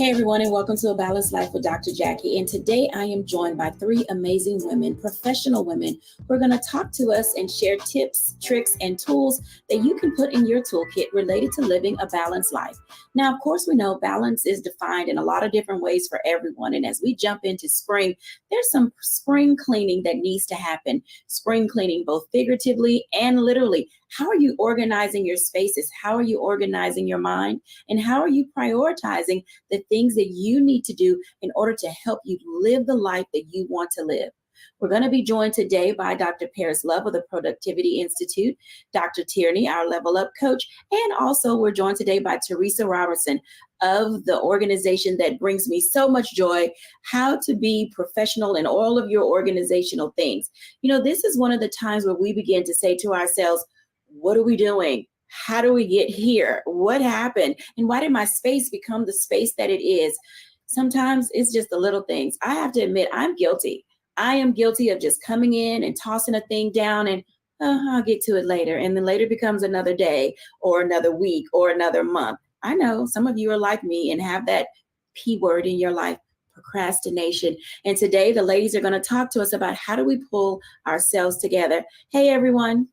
Hey everyone, and welcome to A Balanced Life with Dr. Jacquie. And today I am joined by three amazing women, professional women, who are going to talk to us and share tips, tricks, and tools that you can put in your toolkit related to living a balanced life. Now, of course, we know balance is defined in a lot of different ways for everyone. And as we jump into spring, there's some spring cleaning that needs to happen. Spring cleaning, both figuratively and literally. How are you organizing your spaces? How are you organizing your mind? And how are you prioritizing the things that you need to do in order to help you live the life that you want to live? We're going to be joined today by Dr. Paris Love of the Productivity Institute, Dr. Tierney, our Level Up coach, and also we're joined today by Teresa Robertson of the organization that brings me so much joy, How to Be Professional in All of Your Organizational Things. You know, this is one of the times where we begin to say to ourselves, what are we doing? how do we get here? What happened? And why did my space become the space that it is? Sometimes it's just the little things. I have to admit, I'm guilty. I am guilty of just coming in and tossing a thing down and I'll get to it later. And then later becomes another day or another week or another month. I know some of you are like me and have that P word in your life, procrastination. And today the ladies are going to talk to us about how do we pull ourselves together. Hey, everyone.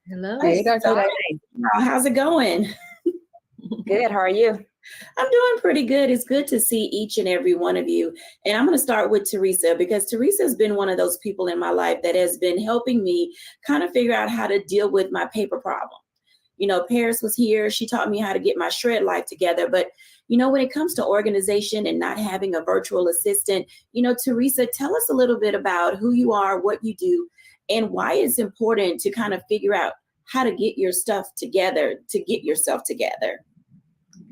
Hello. Hey, Dr. How's it going? Good. How are you? I'm doing pretty good. It's good to see each and every one of you. And I'm going to start with Teresa, because Teresa has been one of those people in my life that has been helping me kind of figure out how to deal with my paper problem. You know, Paris was here. She taught me how to get my shred life together. But, you know, when it comes to organization and not having a virtual assistant, you know, Teresa, tell us a little bit about who you are, what you do, and why it's important to kind of figure out how to get your stuff together, to get yourself together.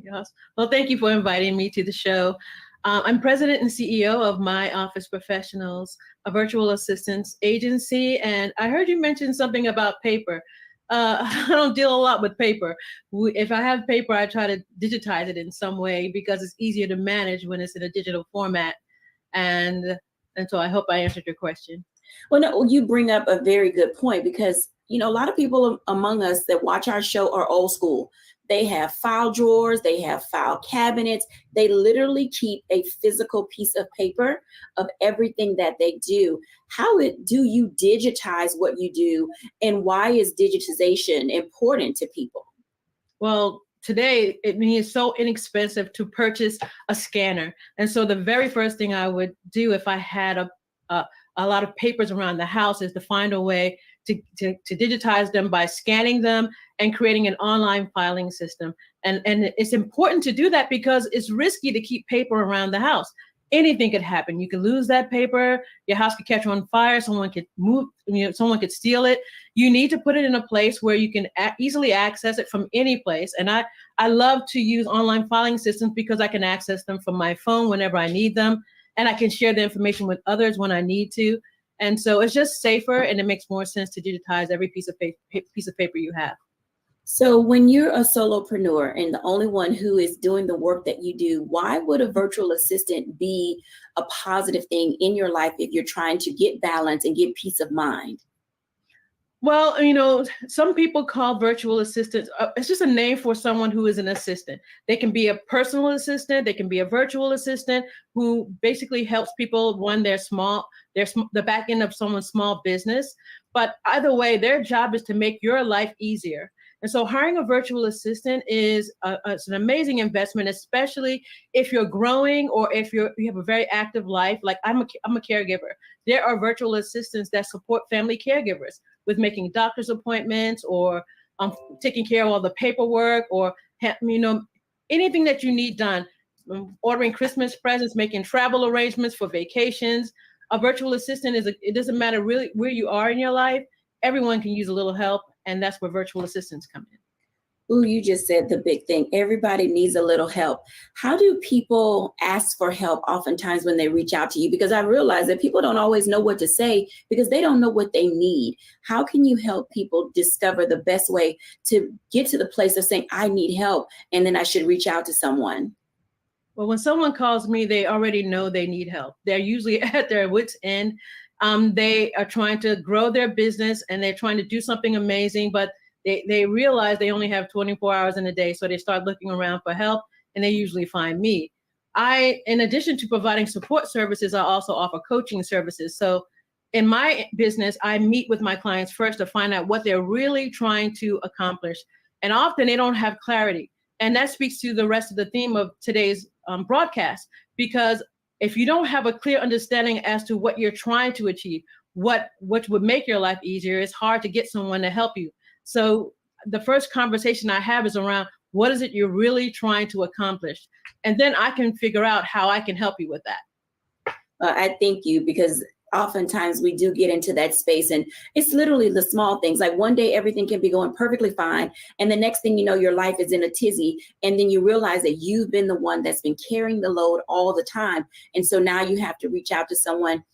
Yes. Well, thank you for inviting me to the show. I'm president and CEO of My Office Professionals, a virtual assistance agency. And I heard you mention something about paper. I don't deal a lot with paper. If I have paper, I try to digitize it in some way because it's easier to manage when it's in a digital format. And so I hope I answered your question. Well, no, you bring up a very good point, because, you know, a lot of people among us that watch our show are old school. They have file drawers, they have file cabinets. They literally keep a physical piece of paper of everything that they do. How do you digitize what you do, and why is digitization important to people? Well, today it's so inexpensive to purchase a scanner. And so the very first thing I would do if I had a lot of papers around the house is to find a way to digitize them by scanning them and creating an online filing system. And it's important to do that because it's risky to keep paper around the house. Anything could happen. You could lose that paper. Your house could catch on fire. Someone could move. Someone could steal it. You need to put it in a place where you can easily access it from any place. And I love to use online filing systems because I can access them from my phone whenever I need them, and I can share the information with others when I need to. And so it's just safer, and it makes more sense to digitize every piece of paper you have. So when you're a solopreneur and the only one who is doing the work that you do, why would a virtual assistant be a positive thing in your life if you're trying to get balance and get peace of mind? Well, some people call virtual assistants, it's just a name for someone who is an assistant. They can be a personal assistant. They can be a virtual assistant who basically helps people run the back end of someone's small business. But either way, their job is to make your life easier. And so hiring a virtual assistant is it's an amazing investment, especially if you're growing or if you have a very active life. Like I'm a caregiver. There are virtual assistants that support family caregivers with making doctor's appointments or taking care of all the paperwork or anything that you need done, ordering Christmas presents, making travel arrangements for vacations. A virtual assistant it doesn't matter really where you are in your life. Everyone can use a little help, and that's where virtual assistants come in. Ooh, you just said the big thing. Everybody needs a little help. How do people ask for help oftentimes when they reach out to you? Because I realize that people don't always know what to say because they don't know what they need. How can you help people discover the best way to get to the place of saying, I need help, and then I should reach out to someone? Well, when someone calls me, they already know they need help. They're usually at their wits' end. They are trying to grow their business and they're trying to do something amazing, but they realize they only have 24 hours in a day. So they start looking around for help, and they usually find me. In addition to providing support services, I also offer coaching services. So in my business, I meet with my clients first to find out what they're really trying to accomplish. And often they don't have clarity. And that speaks to the rest of the theme of today's broadcast, because if you don't have a clear understanding as to what you're trying to achieve, what would make your life easier, it's hard to get someone to help you. So the first conversation I have is around what is it you're really trying to accomplish? And then I can figure out how I can help you with that. I thank you, because oftentimes we do get into that space, and it's literally the small things. Like one day everything can be going perfectly fine, and the next thing you know, your life is in a tizzy, and then you realize that you've been the one that's been carrying the load all the time. And so now you have to reach out to someone.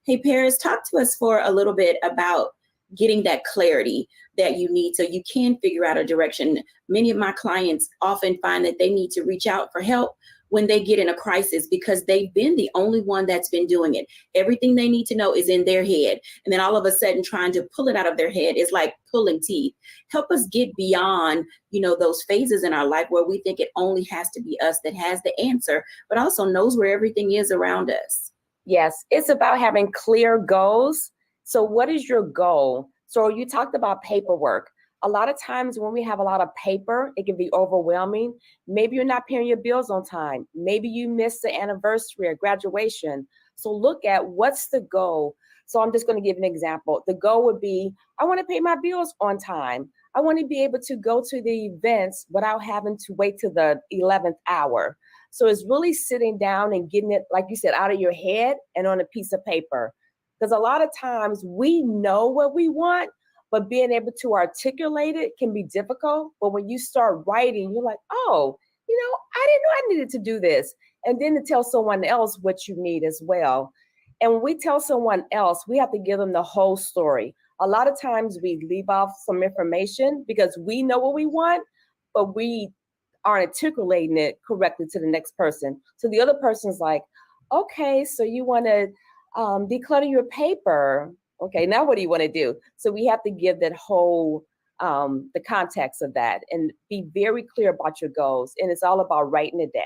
Hey, Paris, talk to us for a little bit about getting that clarity that you need so you can figure out a direction. Many of my clients often find that they need to reach out for help when they get in a crisis because they've been the only one that's been doing it. Everything they need to know is in their head. And then all of a sudden trying to pull it out of their head is like pulling teeth. Help us get beyond, those phases in our life where we think it only has to be us that has the answer, but also knows where everything is around us. Yes, it's about having clear goals. So what is your goal? So you talked about paperwork. A lot of times when we have a lot of paper, it can be overwhelming. Maybe you're not paying your bills on time. Maybe you missed the anniversary or graduation. So look at what's the goal. So I'm just going to give an example. The goal would be, I want to pay my bills on time. I want to be able to go to the events without having to wait till the 11th hour. So it's really sitting down and getting it, like you said, out of your head and on a piece of paper. Because a lot of times we know what we want, but being able to articulate it can be difficult. But when you start writing, you're like, oh, I didn't know I needed to do this. And then to tell someone else what you need as well. And when we tell someone else, we have to give them the whole story. A lot of times we leave off some information because we know what we want, but we aren't articulating it correctly to the next person. So the other person's like, okay, so you want to declutter your paper. Okay, now what do you want to do? So we have to give that whole, the context of that and be very clear about your goals. And it's all about writing it down.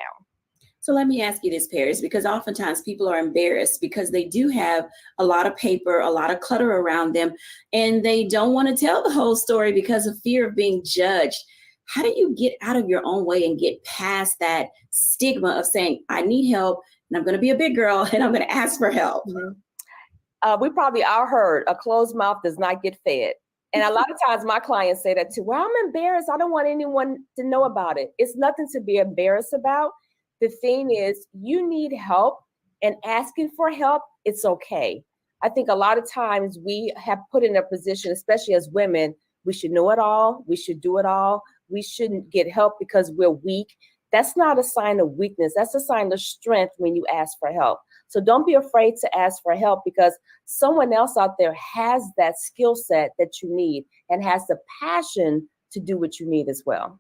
So let me ask you this, Paris, because oftentimes people are embarrassed because they do have a lot of paper, a lot of clutter around them, and they don't want to tell the whole story because of fear of being judged. How do you get out of your own way and get past that stigma of saying, I need help and I'm going to be a big girl and I'm going to ask for help? Mm-hmm. We probably all heard a closed mouth does not get fed. And a lot of times my clients say that too. Well, I'm embarrassed. I don't want anyone to know about it. It's nothing to be embarrassed about. The thing is, you need help, and asking for help, it's okay. I think a lot of times we have put in a position, especially as women, we should know it all. We should do it all. We shouldn't get help because we're weak. That's not a sign of weakness. That's a sign of strength when you ask for help. So don't be afraid to ask for help because someone else out there has that skill set that you need and has the passion to do what you need as well.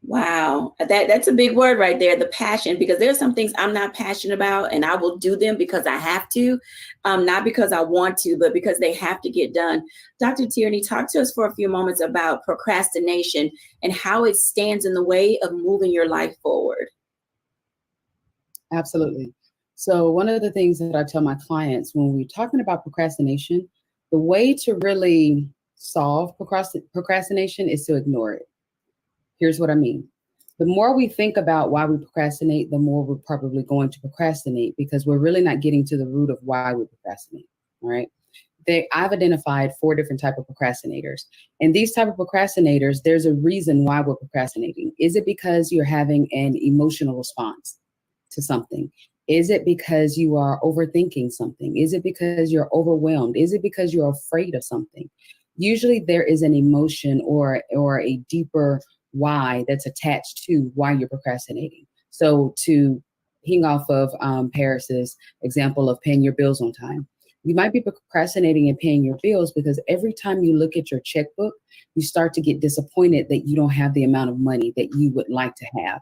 Wow, that's a big word right there, the passion, because there's some things I'm not passionate about and I will do them because I have to, not because I want to, but because they have to get done. Dr. Tierney, talk to us for a few moments about procrastination and how it stands in the way of moving your life forward. Absolutely. So one of the things that I tell my clients when we're talking about procrastination, the way to really solve procrastination is to ignore it. Here's what I mean. The more we think about why we procrastinate, the more we're probably going to procrastinate because we're really not getting to the root of why we procrastinate. All right. I've identified 4 different types of procrastinators. And these type of procrastinators, there's a reason why we're procrastinating. Is it because you're having an emotional response to something? Is it because you are overthinking something? Is it because you're overwhelmed? Is it because you're afraid of something? Usually there is an emotion or a deeper why that's attached to why you're procrastinating. So to ping off of Paris's example of paying your bills on time, you might be procrastinating and paying your bills because every time you look at your checkbook, you start to get disappointed that you don't have the amount of money that you would like to have.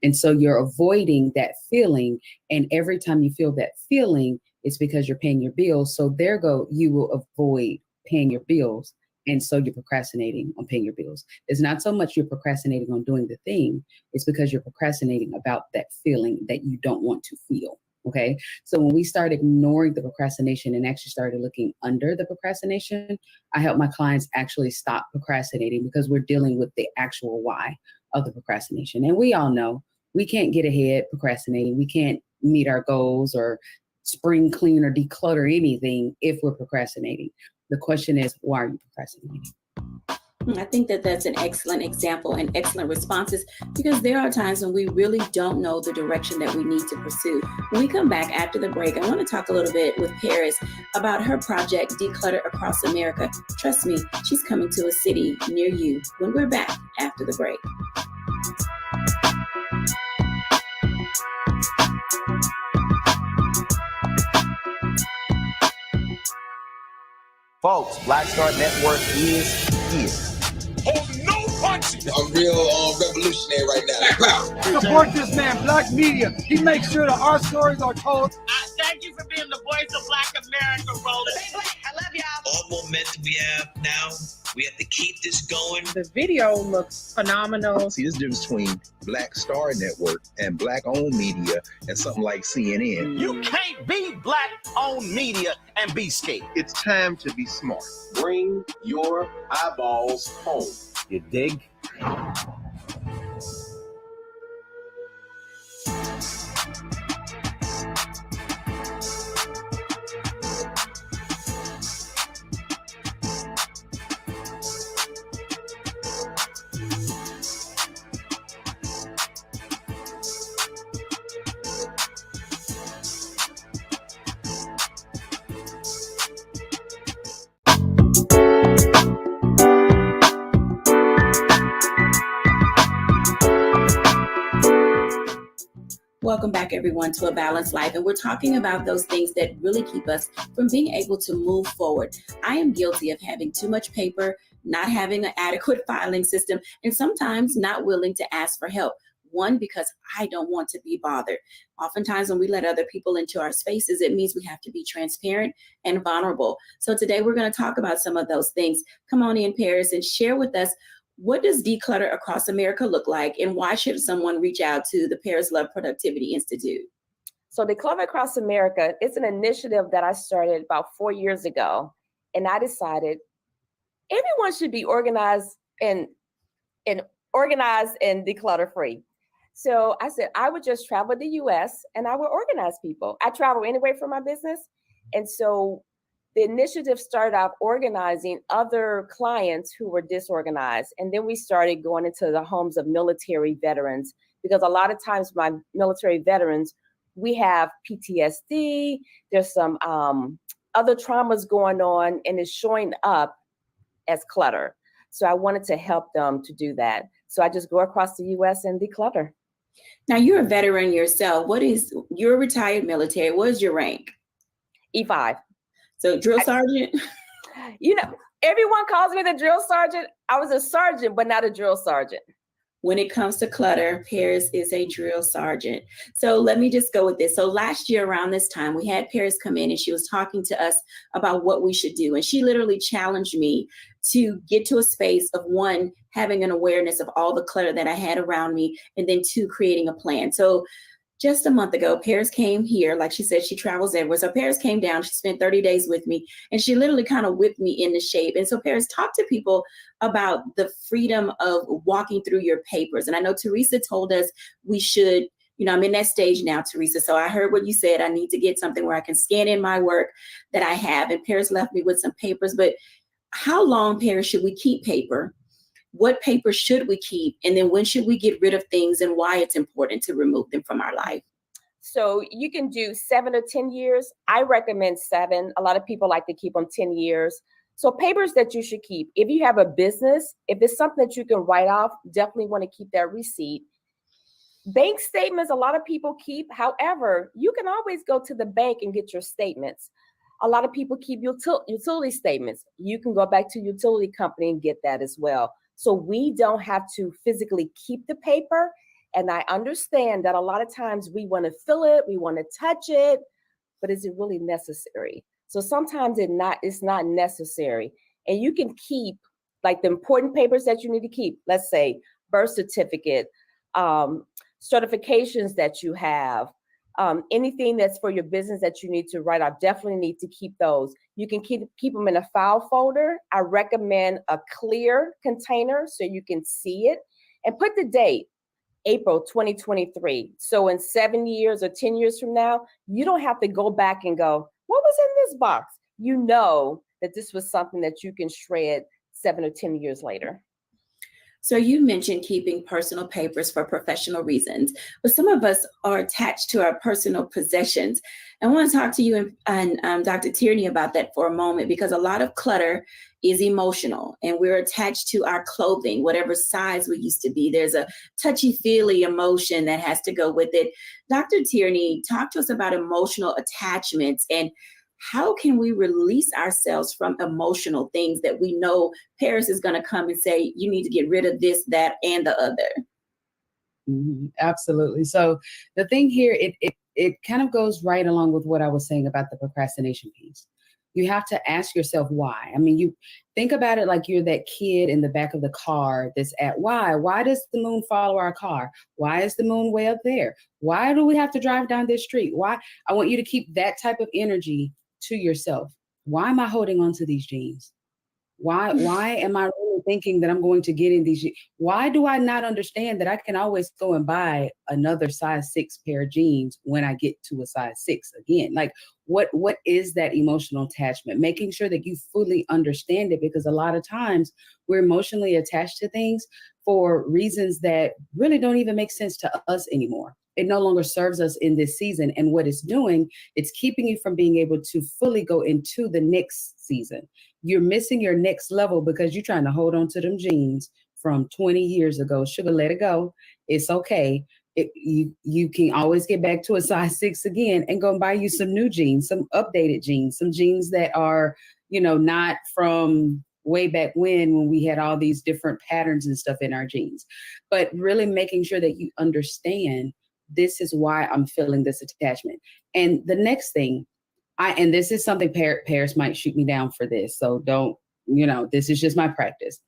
And so you're avoiding that feeling. And every time you feel that feeling, it's because you're paying your bills. So you will avoid paying your bills. And so you're procrastinating on paying your bills. It's not so much you're procrastinating on doing the thing. It's because you're procrastinating about that feeling that you don't want to feel. Okay. So when we start ignoring the procrastination and actually started looking under the procrastination, I help my clients actually stop procrastinating because we're dealing with the actual why of the procrastination. And we all know we can't get ahead procrastinating. We can't meet our goals or spring clean or declutter anything if we're procrastinating. The question is, why are you procrastinating? I think that that's an excellent example and excellent responses because there are times when we really don't know the direction that we need to pursue. When we come back after the break, I want to talk a little bit with Paris about her project, Declutter Across America. Trust me, she's coming to a city near you when we're back after the break. Folks, Black Star Network is here. Oh, no punching! I'm real revolutionary right now. Support this man, Black Media. He makes sure that our stories are told. Thank you for being the voice of Black America, Roland. Stay black. I love y'all. All momentum we have now, we have to keep this going. The video looks phenomenal. See, there's a difference between Black Star Network and Black-owned media and something like CNN. You can't be Black-owned media and be scared. It's time to be smart. Bring your eyeballs home. You dig? Welcome back, everyone, to A Balanced Life. And we're talking about those things that really keep us from being able to move forward. I am guilty of having too much paper, not having an adequate filing system, and sometimes not willing to ask for help. One, because I don't want to be bothered. Oftentimes when we let other people into our spaces, it means we have to be transparent and vulnerable. So today we're going to talk about some of those things. Come on in, Paris, and share with us, what does Declutter Across America look like, and why should someone reach out to the Paris Love Productivity Institute? So Declutter Across America is an initiative that I started about 4 years ago, and I decided everyone should be organized and declutter free. So I said I would just travel the US and I would organize people. I travel anyway for my business. And so the initiative started out organizing other clients who were disorganized. And then we started going into the homes of military veterans, because a lot of times my military veterans, we have PTSD, there's some other traumas going on, and it's showing up as clutter. So I wanted to help them to do that. So I just go across the US and declutter. Now, you're a veteran yourself. You're a retired military. What is your rank? E5. So drill sergeant? You know, everyone calls me the drill sergeant. I was a sergeant, but not a drill sergeant. When it comes to clutter, Paris is a drill sergeant. So let me just go with this. So last year around this time, we had Paris come in and she was talking to us about what we should do. And she literally challenged me to get to a space of, one, having an awareness of all the clutter that I had around me, and then two, creating a plan. So just a month ago, Paris came here. Like she said, she travels everywhere. So Paris came down, she spent 30 days with me, and she literally kind of whipped me into shape. And so Paris, talk to people about the freedom of walking through your papers. And I know Teresa told us we should, I'm in that stage now, Teresa. So I heard what you said. I need to get something where I can scan in my work that I have. And Paris left me with some papers. But how long, Paris, should we keep paper? What paper should we keep? And then when should we get rid of things, and why it's important to remove them from our life? So you can do 7 or 10 years. I recommend 7. A lot of people like to keep them 10 years. So papers that you should keep. If you have a business, if it's something that you can write off, definitely want to keep that receipt. Bank statements, a lot of people keep. However, you can always go to the bank and get your statements. A lot of people keep utility statements. You can go back to utility company and get that as well. So we don't have to physically keep the paper. And I understand that a lot of times we want to feel it, we want to touch it, but is it really necessary? So sometimes it's not necessary. And you can keep like the important papers that you need to keep. Let's say birth certificate, certifications that you have, anything that's for your business that you need to write off, definitely need to keep those. You can keep them in a file folder. I recommend a clear container so you can see it, and put the date, April 2023. So in 7 years or 10 years from now, you don't have to go back and go, what was in this box? You know that this was something that you can shred 7 or 10 years later. So you mentioned keeping personal papers for professional reasons, but some of us are attached to our personal possessions. I want to talk to you and Dr. Tierney about that for a moment, because a lot of clutter is emotional, and we're attached to our clothing, whatever size we used to be. There's a touchy-feely emotion that has to go with it. Dr. Tierney, talk to us about emotional attachments and how can we release ourselves from emotional things that we know Paris is going to come and say, you need to get rid of this, that, and the other? Absolutely. So the thing here, it kind of goes right along with what I was saying about the procrastination piece. You have to ask yourself why. I mean, you think about it like you're that kid in the back of the car that's at why? Why does the moon follow our car? Why is the moon way up there? Why do we have to drive down this street? Why? I want you to keep that type of energy to yourself. Why am I holding on to these jeans? Why am I really thinking that I'm going to get in these? Why do I not understand that I can always go and buy another size 6 pair of jeans when I get to a size 6 again? Like, what is that emotional attachment? Making sure that you fully understand it, because a lot of times we're emotionally attached to things for reasons that really don't even make sense to us anymore. It no longer serves us in this season. And what it's doing, it's keeping you from being able to fully go into the next season. You're missing your next level because you're trying to hold on to them jeans from 20 years ago. Sugar, let it go. It's okay. You can always get back to a size 6 again and go and buy you some new jeans, some updated jeans, some jeans that are, not from way back when we had all these different patterns and stuff in our jeans. But really making sure that you understand, this is why I'm feeling this attachment. And the next thing, and this is something Paris might shoot me down for this, so don't, this is just my practice.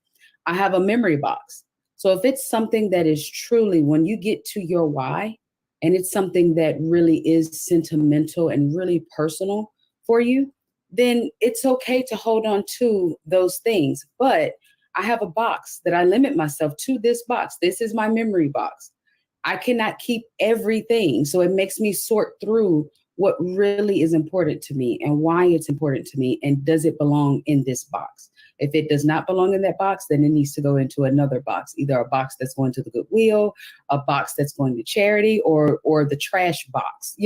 I have a memory box. So if it's something that is truly, when you get to your why, and it's something that really is sentimental and really personal for you, then it's okay to hold on to those things. But I have a box that I limit myself to. This box, this is my memory box. I cannot keep everything. So it makes me sort through what really is important to me and why it's important to me, and does it belong in this box? If it does not belong in that box, then it needs to go into another box, either a box that's going to the Goodwill, a box that's going to charity, or the trash box,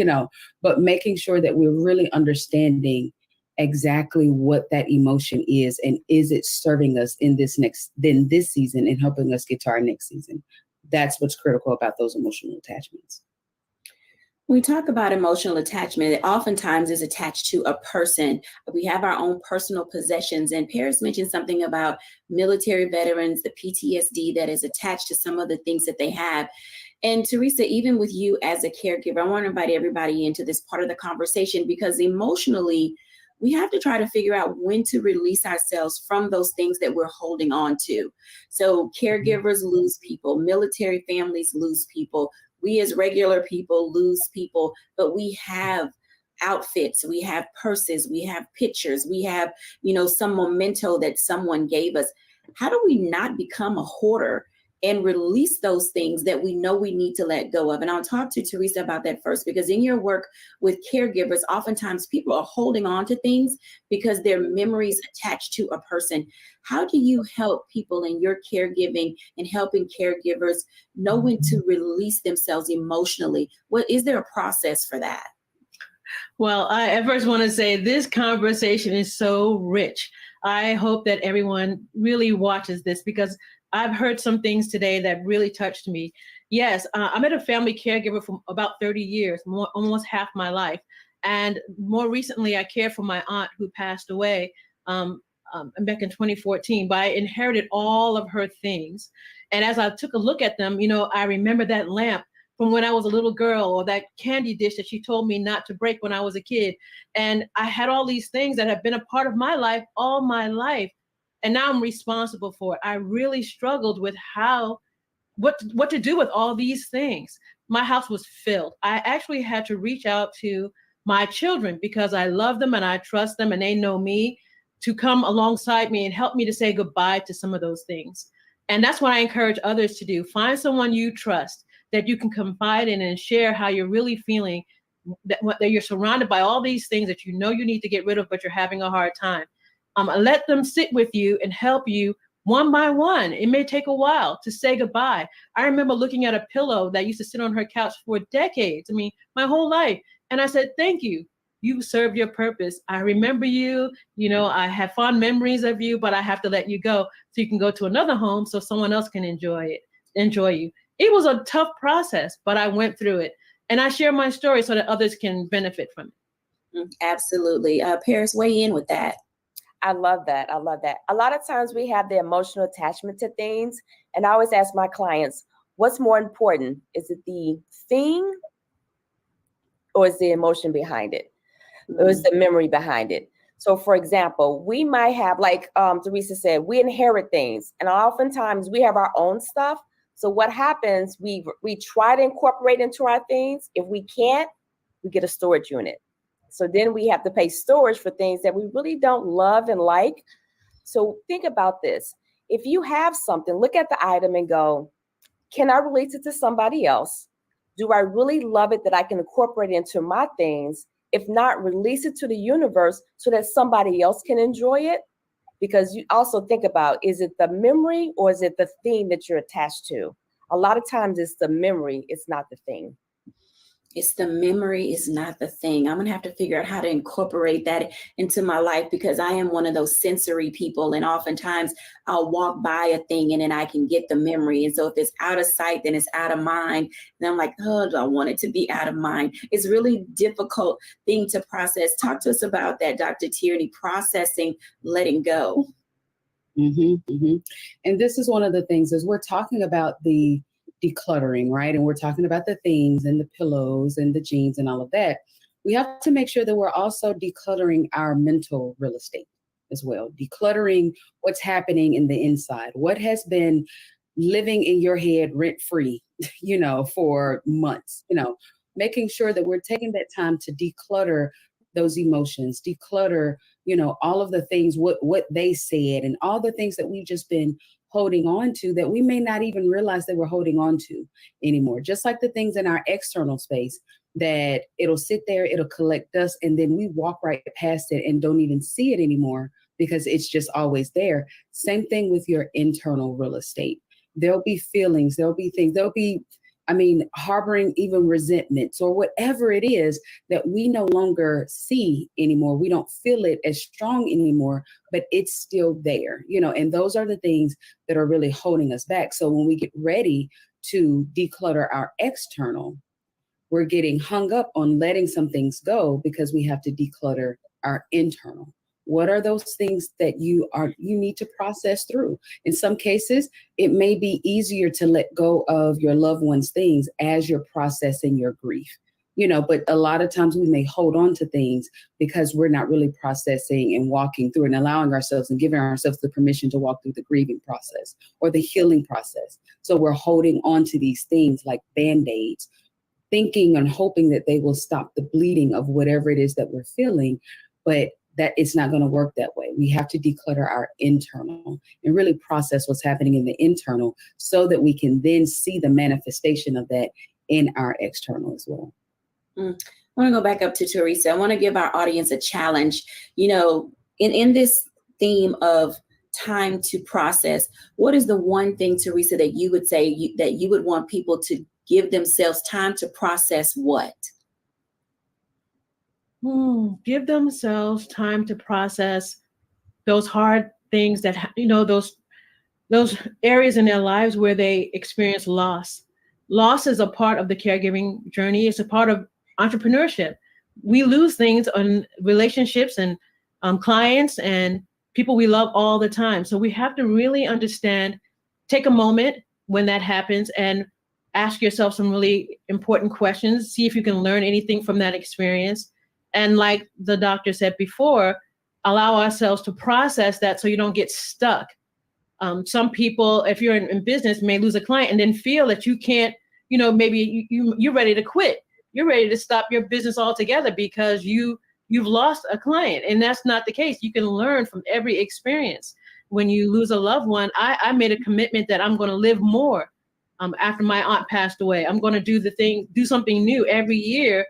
but making sure that we're really understanding exactly what that emotion is, and is it serving us in this season and helping us get to our next season. That's what's critical about those emotional attachments. When we talk about emotional attachment, it oftentimes is attached to a person. We have our own personal possessions. And Paris mentioned something about military veterans, the PTSD that is attached to some of the things that they have. And Teresa, even with you as a caregiver, I want to invite everybody into this part of the conversation, because emotionally, we have to try to figure out when to release ourselves from those things that we're holding on to. So caregivers lose people, military families lose people. We as regular people lose people, but we have outfits, we have purses, we have pictures, we have, some memento that someone gave us. How do we not become a hoarder and release those things that we know we need to let go of? And I'll talk to Teresa about that first, because in your work with caregivers, oftentimes people are holding on to things because their memories attached to a person. How do you help people in your caregiving and helping caregivers know when to release themselves emotionally? Is there a process for that? Well, I first want to say this conversation is so rich. I hope that everyone really watches this, because I've heard some things today that really touched me. Yes, I'm at a family caregiver for about 30 years, almost half my life. And more recently, I cared for my aunt who passed away back in 2014, but I inherited all of her things. And as I took a look at them, I remember that lamp from when I was a little girl, or that candy dish that she told me not to break when I was a kid. And I had all these things that have been a part of my life all my life. And now I'm responsible for it. I really struggled with what to do with all these things. My house was filled. I actually had to reach out to my children, because I love them and I trust them and they know me, to come alongside me and help me to say goodbye to some of those things. And that's what I encourage others to do. Find someone you trust that you can confide in and share how you're really feeling, that you're surrounded by all these things that you need to get rid of, but you're having a hard time. Let them sit with you and help you one by one. It may take a while to say goodbye. I remember looking at a pillow that used to sit on her couch for decades. My whole life. And I said, thank you. You served your purpose. I remember you. I have fond memories of you, but I have to let you go so you can go to another home so someone else can enjoy you. It was a tough process, but I went through it. And I share my story so that others can benefit from it. Absolutely. Paris, weigh in with that. I love that. I love that. A lot of times we have the emotional attachment to things. And I always ask my clients, what's more important? Is it the thing or is the emotion behind it? Or is the memory behind it? So for example, we might have, like Teresa said, we inherit things. And oftentimes we have our own stuff. So what happens, we try to incorporate into our things. If we can't, we get a storage unit. So then we have to pay storage for things that we really don't love and like. So think about this. If you have something, look at the item and go, can I relate it to somebody else? Do I really love it that I can incorporate it into my things? If not, release it to the universe so that somebody else can enjoy it. Because you also think about, is it the memory or is it the thing that you're attached to? A lot of times it's the memory, it's not the thing. It's the memory, is not the thing. I'm going to have to figure out how to incorporate that into my life, because I am one of those sensory people. And oftentimes I'll walk by a thing and then I can get the memory. And so if it's out of sight, then it's out of mind. And I'm like, oh, do I want it to be out of mind? It's really difficult thing to process. Talk to us about that, Dr. Tierney, processing, letting go. And this is one of the things, as we're talking about the decluttering, right? And we're talking about the things and the pillows and the jeans and all of that. We have to make sure that we're also decluttering our mental real estate as well. Decluttering what's happening in the inside, what has been living in your head rent free, for months, making sure that we're taking that time to declutter those emotions, declutter, all of the things, what they said and all the things that we've just been holding on to that we may not even realize that we're holding on to anymore. Just like the things in our external space that it'll sit there, it'll collect dust, and then we walk right past it and don't even see it anymore because it's just always there. Same thing with your internal real estate. There'll be feelings, there'll be things, harboring even resentments or whatever it is that we no longer see anymore. We don't feel it as strong anymore, but it's still there, and those are the things that are really holding us back. So when we get ready to declutter our external, we're getting hung up on letting some things go because we have to declutter our internal. What are those things that you need to process through? In some cases, it may be easier to let go of your loved one's things as you're processing your grief, but a lot of times we may hold on to things because we're not really processing and walking through and allowing ourselves and giving ourselves the permission to walk through the grieving process or the healing process. So we're holding on to these things like Band-Aids, thinking and hoping that they will stop the bleeding of whatever it is that we're feeling, but that it's not going to work that way. We have to declutter our internal and really process what's happening in the internal so that we can then see the manifestation of that in our external as well. I want to go back up to Teresa. I want to give our audience a challenge. In this theme of time to process, what is the one thing, Teresa, that you would say that you would want people to give themselves time to process what? Give themselves time to process those hard things that, those areas in their lives where they experience loss. Loss is a part of the caregiving journey. It's a part of entrepreneurship. We lose things on relationships and clients and people we love all the time. So we have to really understand, take a moment when that happens and ask yourself some really important questions. See if you can learn anything from that experience. And like the doctor said before, allow ourselves to process that so you don't get stuck. Some people, if you're in business, may lose a client and then feel that you can't, maybe you're ready to quit. You're ready to stop your business altogether because you've lost a client. And that's not the case. You can learn from every experience. When you lose a loved one, I made a commitment that I'm going to live more after my aunt passed away. I'm going to do something new every year,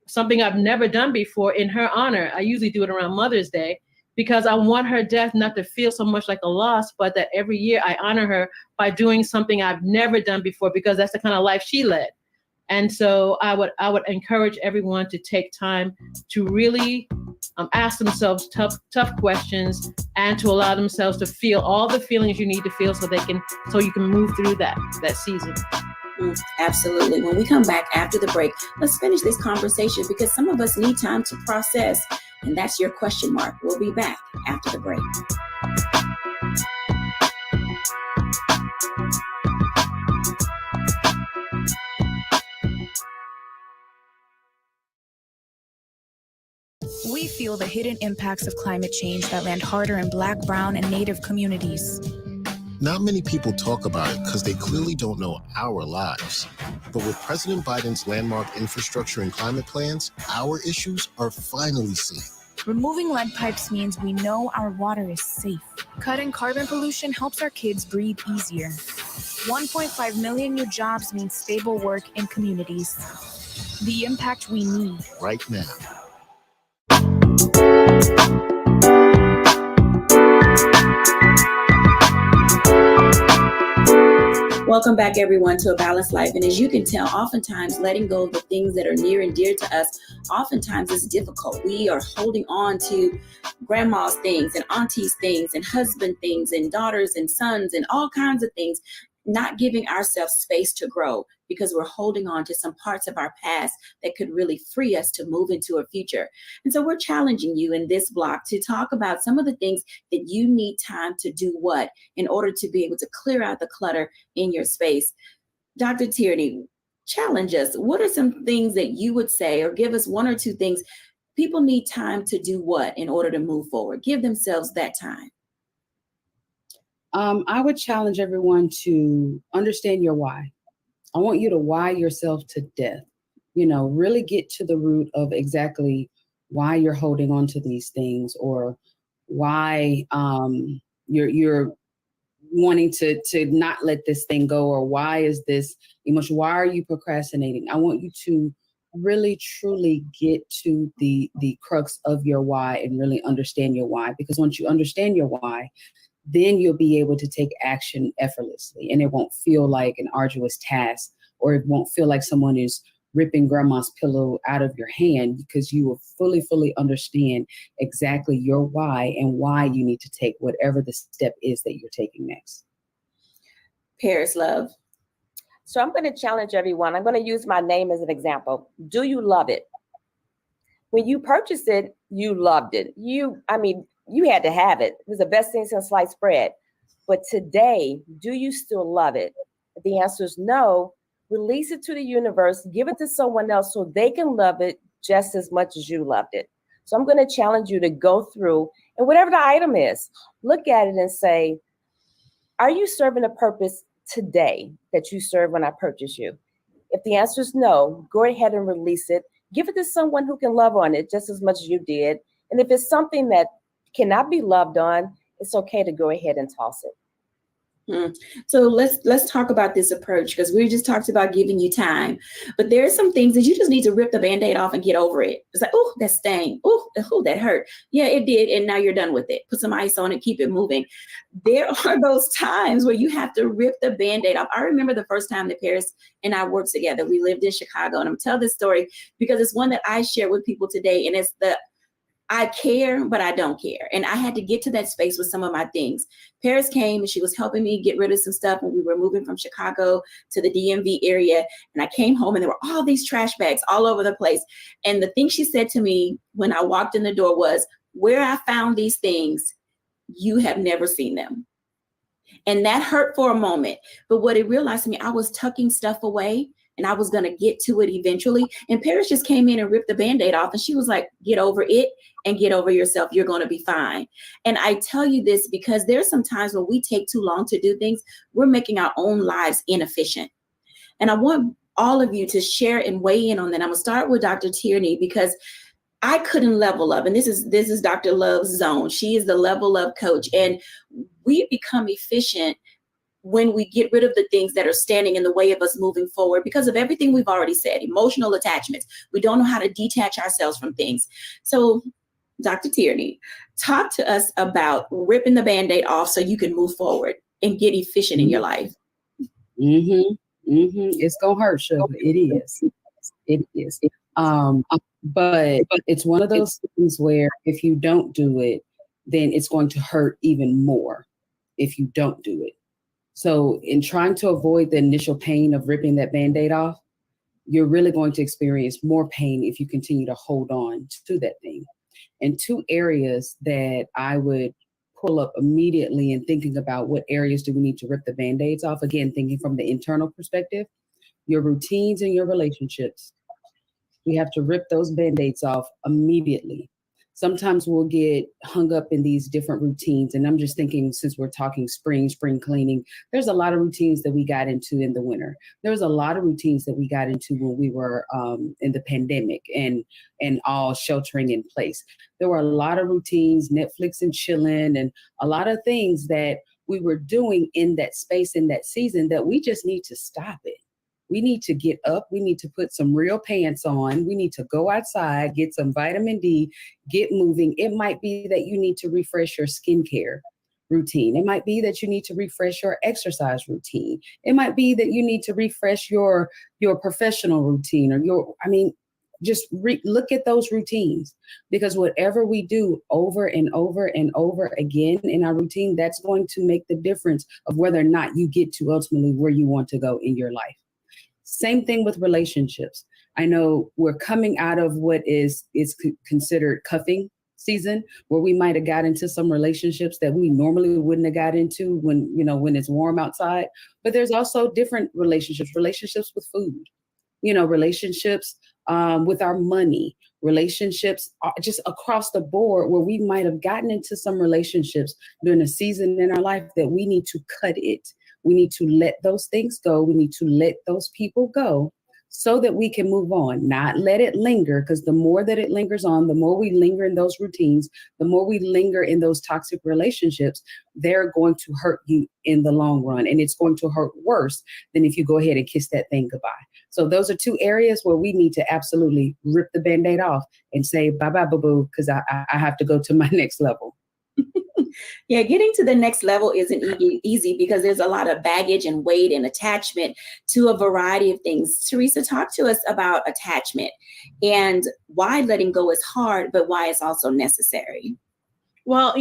something I've never done before in her honor. I usually do it around Mother's Day because I want her death not to feel so much like a loss, but that every year I honor her by doing something I've never done before because that's the kind of life she led. And so I would encourage everyone to take time to really ask themselves tough questions and to allow themselves to feel all the feelings you need to feel so you can move through that season. Absolutely. When we come back after the break, let's finish this conversation because some of us need time to process. And that's your question mark. We'll be back after the break. We feel the hidden impacts of climate change that land harder in Black, Brown, and Native communities. Not many people talk about it because they clearly don't know our lives. But with President Biden's landmark infrastructure and climate plans, our issues are finally seen. Removing lead pipes means we know our water is safe. Cutting carbon pollution helps our kids breathe easier. 1.5 million new jobs means stable work in communities. The impact we need right now. Welcome back, everyone, to A Balanced Life. And as you can tell, oftentimes letting go of the things that are near and dear to us, oftentimes is difficult. We are holding on to grandma's things and auntie's things and husband things and daughters and sons and all kinds of things, not giving ourselves space to grow because we're holding on to some parts of our past that could really free us to move into a future. And so we're challenging you in this block to talk about some of the things that you need time to do what in order to be able to clear out the clutter in your space. Dr. Tierney, challenge us. What are some things that you would say, or give us one or two things people need time to do what in order to move forward? Give themselves that time. I would challenge everyone to understand your why. I want you to why yourself to death. You know, really get to the root of exactly why you're holding on to these things, or why you're wanting to not let this thing go, or why is this emotion? Why are you procrastinating? I want you to really truly get to the crux of your why and really understand your why, because once you understand your why, then you'll be able to take action effortlessly, and it won't feel like an arduous task, or it won't feel like someone is ripping grandma's pillow out of your hand, because you will fully understand exactly your why and why you need to take whatever the step is that you're taking next. Paris, love. So I'm going to challenge everyone. I'm going to use my name as an example. Do you love it? When you purchased it, you loved it. You had to have it. It was the best thing since sliced bread. But today, do you still love it? If the answer is no, release it to the universe, give it to someone else so they can love it just as much as you loved it. So I'm going to challenge you to go through, and whatever the item is, look at it and say, are you serving a purpose today that you served when I purchased you? If the answer is no, go ahead and release it. Give it to someone who can love on it just as much as you did. And if it's something that cannot be loved on, it's okay to go ahead and toss it. So let's talk about this approach, because we just talked about giving you time, but there are some things that you just need to rip the Band-Aid off and get over it. It's like, oh, that sting. Oh, that hurt. Yeah, it did. And now you're done with it. Put some ice on it, keep it moving. There are those times where you have to rip the Band-Aid off. I remember the first time that Paris and I worked together. We lived in Chicago, and I'm telling this story because it's one that I share with people today, and it's I care, but I don't care. And I had to get to that space with some of my things. Paris came and she was helping me get rid of some stuff when we were moving from Chicago to the DMV area. And I came home and there were all these trash bags all over the place. And the thing she said to me when I walked in the door was, where I found these things, you have never seen them. And that hurt for a moment. But what it realized to me, I was tucking stuff away and I was going to get to it eventually. And Paris just came in and ripped the Band-Aid off. And she was like, get over it and get over yourself. You're going to be fine. And I tell you this because there's some times when we take too long to do things, we're making our own lives inefficient. And I want all of you to share and weigh in on that. I'm going to start with Dr. Tierney because I couldn't level up. And this is Dr. Love's zone. She is the level up coach. And we become efficient when we get rid of the things that are standing in the way of us moving forward because of everything we've already said, emotional attachments. We don't know how to detach ourselves from things. So, Dr. Tierney, talk to us about ripping the Band-Aid off so you can move forward and get efficient in your life. It's going to hurt, sugar. It is. It is. But it's one of those things where if you don't do it, then it's going to hurt even more if you don't do it. So in trying to avoid the initial pain of ripping that Band-Aid off, you're really going to experience more pain if you continue to hold on to that thing. And two areas that I would pull up immediately in thinking about what areas do we need to rip the Band-Aids off, again, thinking from the internal perspective, your routines and your relationships. We have to rip those Band-Aids off immediately. Sometimes we'll get hung up in these different routines. And I'm just thinking, since we're talking spring cleaning, there's a lot of routines that we got into in the winter. There was a lot of routines that we got into when we were in the pandemic and all sheltering in place. There were a lot of routines, Netflix and chilling, and a lot of things that we were doing in that space, in that season, that we just need to stop it. We need to get up. We need to put some real pants on. We need to go outside, get some vitamin D, get moving. It might be that you need to refresh your skincare routine. It might be that you need to refresh your exercise routine. It might be that you need to refresh your professional routine or just look at those routines, because whatever we do over and over and over again in our routine, that's going to make the difference of whether or not you get to ultimately where you want to go in your life. Same thing with relationships. I know we're coming out of what is considered cuffing season, where we might have got into some relationships that we normally wouldn't have got into when it's warm outside. But there's also different relationships with food, relationships with our money, relationships just across the board, where we might have gotten into some relationships during a season in our life that we need to cut it. We need to let those things go. We need to let those people go so that we can move on, not let it linger, because the more that it lingers on, the more we linger in those routines, the more we linger in those toxic relationships, they're going to hurt you in the long run. And it's going to hurt worse than if you go ahead and kiss that thing goodbye. So those are two areas where we need to absolutely rip the Band-Aid off and say, bye-bye, boo-boo, because I have to go to my next level. Yeah, getting to the next level isn't easy because there's a lot of baggage and weight and attachment to a variety of things. Teresa, talk to us about attachment and why letting go is hard, but why it's also necessary. Well,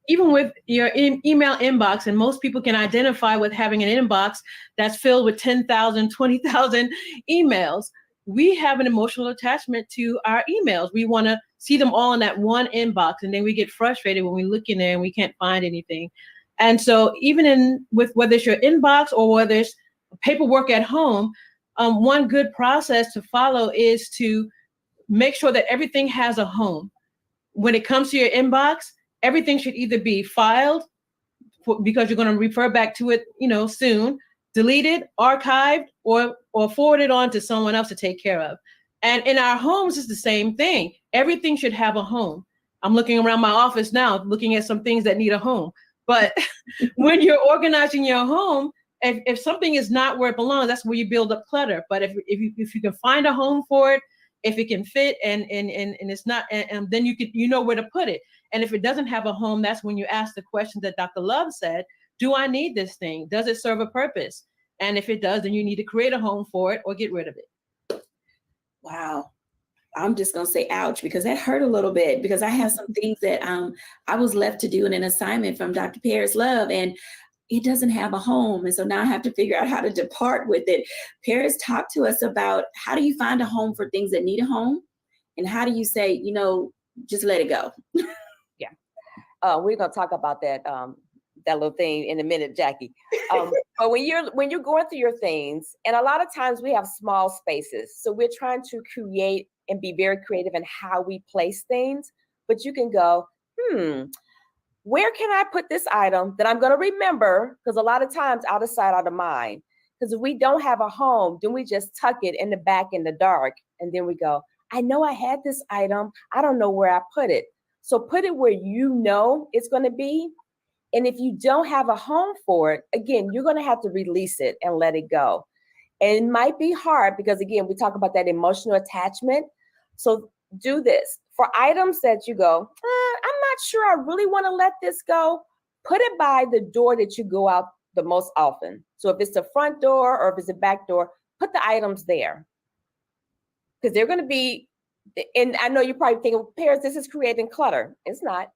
even with your email inbox, and most people can identify with having an inbox that's filled with 10,000, 20,000 emails. We have an emotional attachment to our emails. We want to see them all in that one inbox, and then we get frustrated when we look in there and we can't find anything. And so even with whether it's your inbox or whether it's paperwork at home, one good process to follow is to make sure that everything has a home. When it comes to your inbox, everything should either be filed because you're going to refer back to it, soon, deleted, archived, or forwarded on to someone else to take care of. And in our homes, it's the same thing. Everything should have a home. I'm looking around my office now, looking at some things that need a home. But when you're organizing your home, if something is not where it belongs, that's where you build up clutter. But if you can find a home for it, if it can fit and it's not, and then you know where to put it. And if it doesn't have a home, that's when you ask the question that Dr. Love said: do I need this thing? Does it serve a purpose? And if it does, then you need to create a home for it or get rid of it. Wow. I'm just going to say ouch, because that hurt a little bit, because I have some things that I was left to do in an assignment from Dr. Paris Love, and it doesn't have a home. And so now I have to figure out how to depart with it. Paris, talk to us about how do you find a home for things that need a home? And how do you say, just let it go? Yeah. We're going to talk about that little thing in a minute, Jackie. But when you're going through your things, and a lot of times we have small spaces, so we're trying to create and be very creative in how we place things. But you can go, where can I put this item that I'm going to remember? Because a lot of times out of sight, out of mind. Because if we don't have a home, then we just tuck it in the back in the dark. And then we go, I know I had this item. I don't know where I put it. So put it where you know it's going to be. And if you don't have a home for it, again, you're going to have to release it and let it go. And it might be hard because, again, we talk about that emotional attachment. So do this. For items that you go, I'm not sure I really want to let this go, put it by the door that you go out the most often. So if it's the front door or if it's the back door, put the items there. Because they're going to be, and I know you're probably thinking, Paris, this is creating clutter. It's not.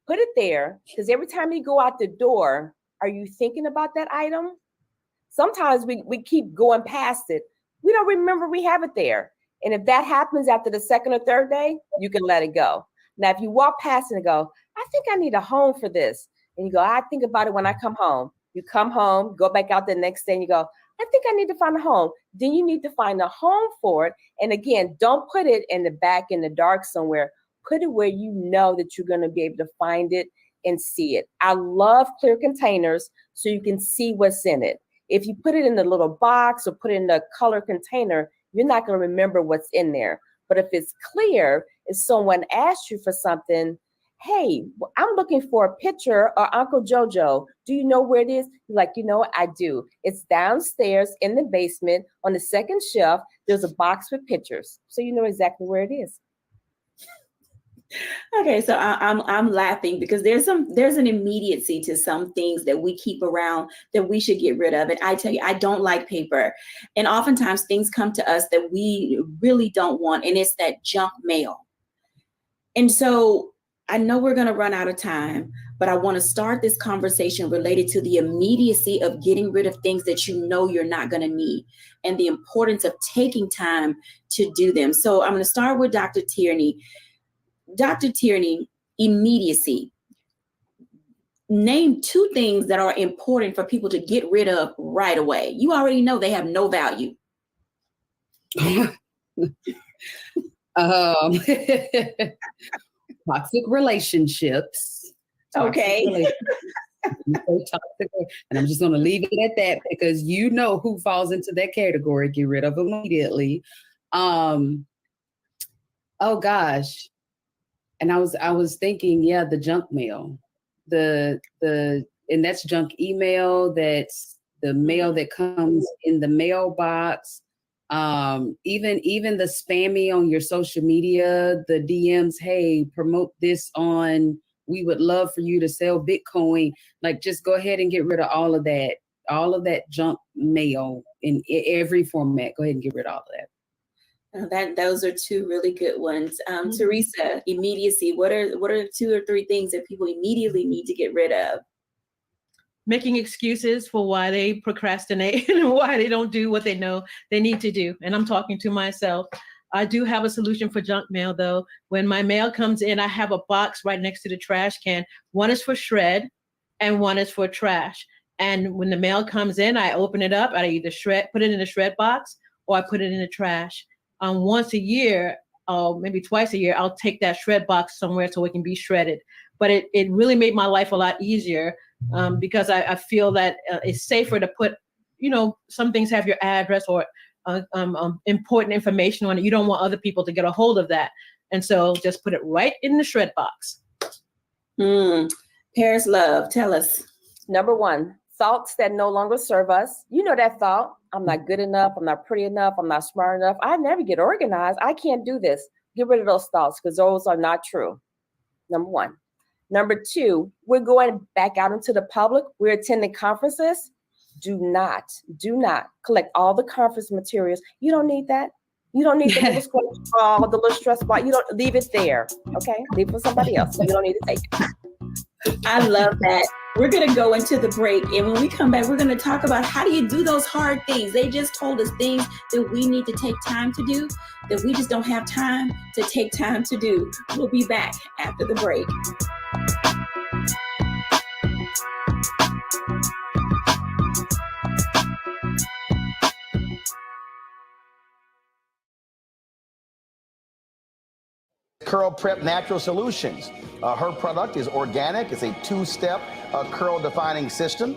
Put it there, because every time you go out the door, Are you thinking about that item? Sometimes we keep going past it. We don't remember we have it there. And if that happens after the second or third day, you can let it go. Now, if you walk past it and go, I think I need a home for this. And you go, I think about it when I come home. You come home, go back out the next day and you go, I think I need to find a home. Then you need to find a home for it. And again, don't put it in the back in the dark somewhere. Put it where you know that you're going to be able to find it and see it. I love clear containers so you can see what's in it. If you put it in a little box or put it in a color container, you're not going to remember what's in there. But if it's clear, if someone asks you for something, hey, I'm looking for a picture of Uncle Jojo. Do you know where it is? You're like, you know what? I do. It's downstairs in the basement on the second shelf. There's a box with pictures. So you know exactly where it is. Okay, so I'm laughing because there's an immediacy to some things that we keep around that we should get rid of. And I tell you, I don't like paper. And oftentimes things come to us that we really don't want, and it's that junk mail. And so I know we're going to run out of time, but I want to start this conversation related to the immediacy of getting rid of things that you know you're not going to need and the importance of taking time to do them. So I'm going to start with Dr. Tierney. Dr. Tierney, immediacy. Name 2 things that are important for people to get rid of right away. You already know they have no value. Toxic relationships. Okay. Toxic, and I'm just going to leave it at that because you know who falls into that category. Get rid of immediately. Oh gosh. And I was thinking, yeah, the junk mail, and that's junk email. That's the mail that comes in the mailbox. Even the spammy on your social media, the DMs, hey, promote this on, we would love for you to sell Bitcoin. Like, just go ahead and get rid of all of that junk mail in every format. Go ahead and get rid of all of that. Those are 2 really good ones. Teresa, immediacy. What are 2 or 3 things that people immediately need to get rid of? Making excuses for why they procrastinate and why they don't do what they know they need to do. And I'm talking to myself. I do have a solution for junk mail, though. When my mail comes in, I have a box right next to the trash can. One is for shred and one is for trash. And when the mail comes in, I open it up. I either put it in the shred box or I put it in the trash. Once a year, maybe twice a year, I'll take that shred box somewhere so it can be shredded. But it really made my life a lot easier because I feel that it's safer to put, some things have your address or important information on it. You don't want other people to get a hold of that. And so just put it right in the shred box. Paris Love, tell us. Number 1, thoughts that no longer serve us. You know that thought. I'm not good enough. I'm not pretty enough. I'm not smart enough. I never get organized. I can't do this. Get rid of those thoughts because those are not true. Number 1. Number 2, we're going back out into the public. We're attending conferences. Do not collect all the conference materials. You don't need that. You don't need the little squash ball, the little stress ball. You don't leave it there. Okay, leave it for somebody else. You don't need to take it. I love that. We're going to go into the break. And when we come back, we're going to talk about how do you do those hard things. They just told us things that we need to take time to do, that we just don't have time to take time to do. We'll be back after the break. Curl Prep Natural Solutions. Her product is organic. It's a 2-step curl defining system.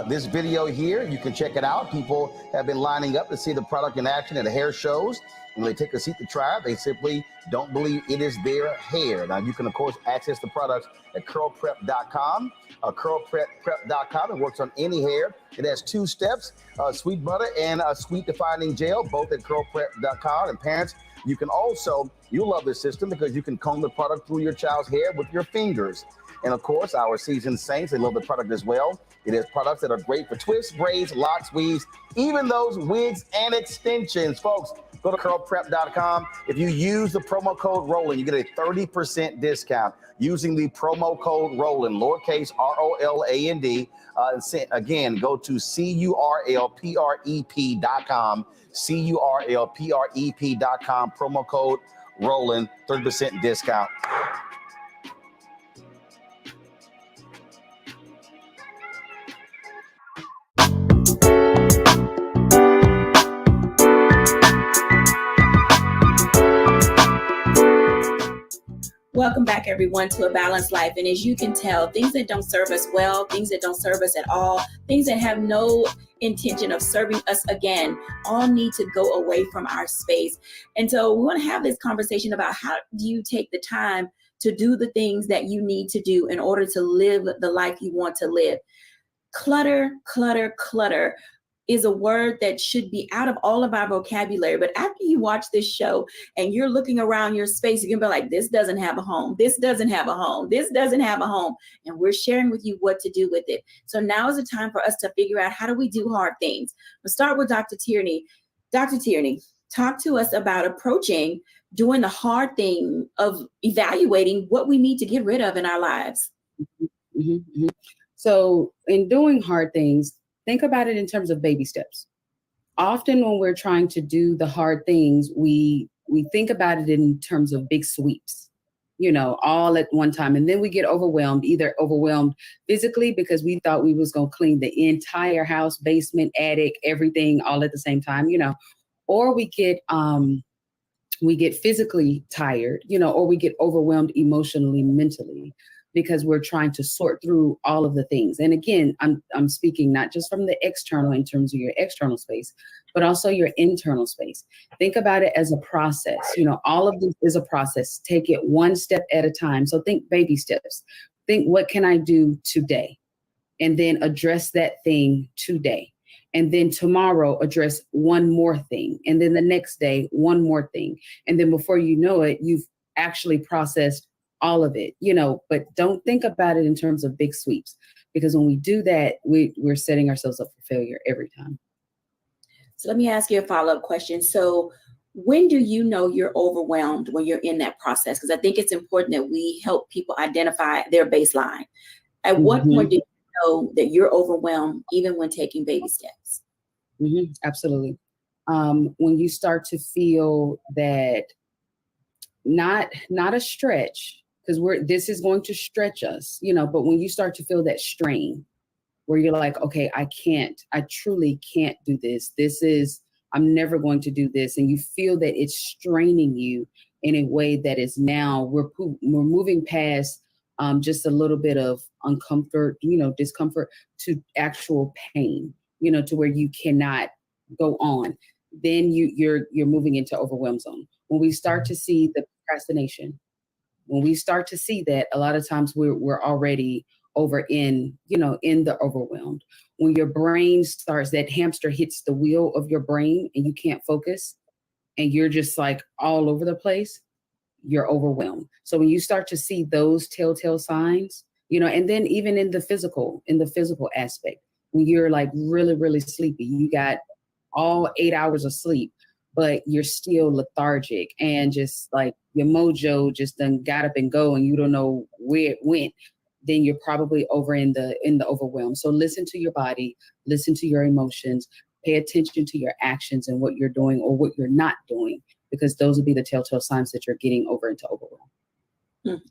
This video here, you can check it out. People have been lining up to see the product in action at the hair shows. When they take a seat to try it, they simply don't believe it is their hair. Now, you can, of course, access the products at curlprep.com. Curlprep.com. It works on any hair. It has 2 steps, sweet butter and a sweet defining gel, both at curlprep.com. And parents, you can also, you'll love this system because you can comb the product through your child's hair with your fingers. And of course, our seasoned saints, they love the product as well. It has products that are great for twists, braids, locks, weaves, even those wigs and extensions. Folks, Go to curlprep.com. If you use the promo code ROLLIN, you get a 30% discount using the promo code ROLLIN, lowercase ROLAND. Again, go to curlprep.com, curlprep.com, promo code ROLLIN, 30% discount. Welcome back, everyone, to A Balanced Life. And as you can tell, things that don't serve us well, things that don't serve us at all, things that have no intention of serving us again, all need to go away from our space. And so we want to have this conversation about how do you take the time to do the things that you need to do in order to live the life you want to live. Clutter, clutter, clutter is a word that should be out of all of our vocabulary. But after you watch this show and you're looking around your space, you can be like, this doesn't have a home. This doesn't have a home. This doesn't have a home. And we're sharing with you what to do with it. So now is the time for us to figure out, how do we do hard things? We'll start with Dr. Tierney. Dr. Tierney, talk to us about approaching doing the hard thing of evaluating what we need to get rid of in our lives. So in doing hard things, think about it in terms of baby steps. Often when we're trying to do the hard things, we think about it in terms of big sweeps, all at one time. And then we get overwhelmed, either overwhelmed physically because we thought we was going to clean the entire house, basement, attic, everything all at the same time, or we get physically tired, or we get overwhelmed emotionally, mentally, because we're trying to sort through all of the things. And again, I'm speaking not just from the external in terms of your external space, but also your internal space. Think about it as a process. All of this is a process. Take it one step at a time. So think baby steps. Think, what can I do today? And then address that thing today. And then tomorrow, address one more thing. And then the next day, one more thing. And then before you know it, you've actually processed all of it, but don't think about it in terms of big sweeps, because when we do that, we're setting ourselves up for failure every time. So let me ask you a follow-up question. So when do you know you're overwhelmed when you're in that process? Because I think it's important that we help people identify their baseline. At what point do you know that you're overwhelmed, even when taking baby steps? Absolutely. When you start to feel that not a stretch, because this is going to stretch us, but when you start to feel that strain where you're like, okay, I truly can't do this. I'm never going to do this. And you feel that it's straining you in a way that is now we're moving past just a little bit of discomfort to actual pain, to where you cannot go on. Then you're moving into overwhelm zone. When we start to see the procrastination, when we start to see that, a lot of times we're already over in the overwhelmed. When your brain starts, that hamster hits the wheel of your brain and you can't focus and you're just like all over the place, you're overwhelmed. So when you start to see those telltale signs, and then even in the physical aspect, when you're like really, really sleepy, you got all 8 hours of sleep, but you're still lethargic and just like your mojo just done got up and go and you don't know where it went, then you're probably over in the overwhelm. So listen to your body, listen to your emotions, pay attention to your actions and what you're doing or what you're not doing, because those will be the telltale signs that you're getting over into overwhelm.